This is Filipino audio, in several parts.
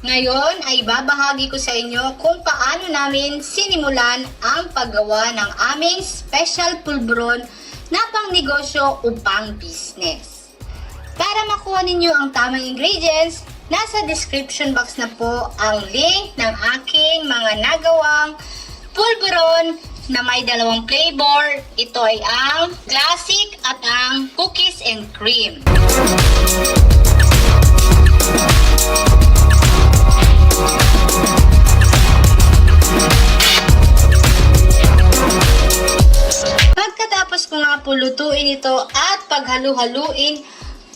Ngayon ay babahagi ko sa inyo kung paano namin sinimulan ang paggawa ng aming special pulburon na pangnegosyo o pang business. Para makuha ninyo ang tamang ingredients, nasa description box na po ang link ng aking mga nagawang pulburon na may dalawang flavor. Ito ay ang classic at ang cookies and cream. Pagkatapos ko nga po lutuin ito at paghalu-haluin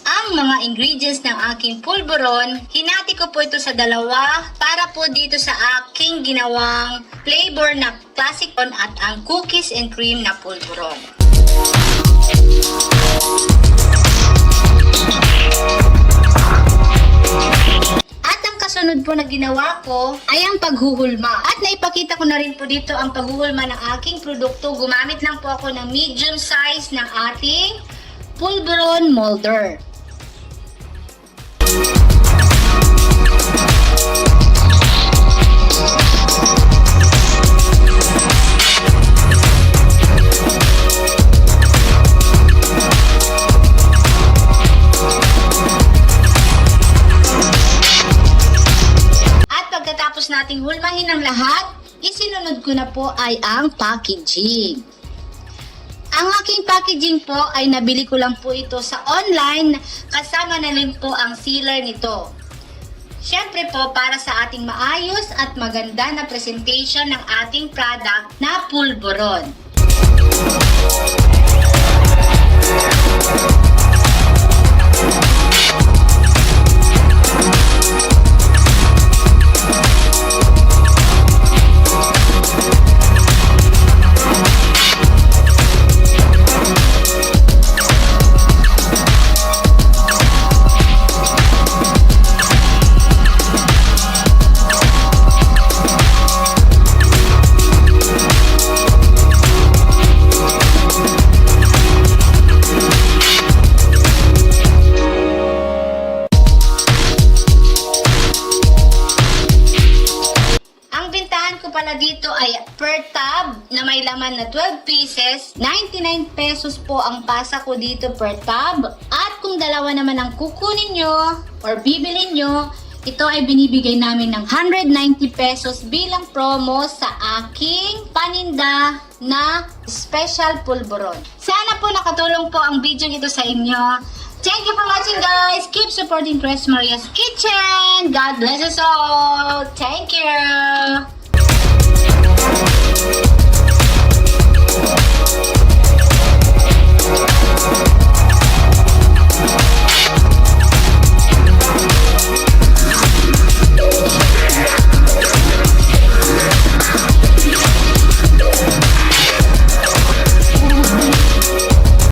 ang mga ingredients ng aking pulburon, hinati ko po ito sa dalawa para po dito sa aking ginawang flavor na classic at ang cookies and cream na pulburon. At ang kasunod po na ginawa ko ay ang paghuhulma. At naipakita ko na rin po dito ang paghuhulma ng aking produkto. Gumamit lang po ako ng medium size ng ating pulburon molder. Pagkatapos nating hulmahin ang lahat, isinunod ko na po ay ang packaging. Ang aking packaging po ay nabili ko lang po ito sa online, kasama na rin po ang sealer nito. Siyempre po para sa ating maayos at maganda na presentation ng ating product na pulburon. Pala dito ay per tab na may laman na 12 pieces, 99 pesos po ang pasa ko dito per tab. At kung dalawa naman ang kukunin nyo or bibilin nyo, ito ay binibigay namin ng 190 pesos bilang promo sa aking paninda na special pulburon. Sana po nakatulong po ang video ito sa inyo. Thank you for watching, guys. Keep supporting Tres Maria's Kitchen. God bless us all. Thank you.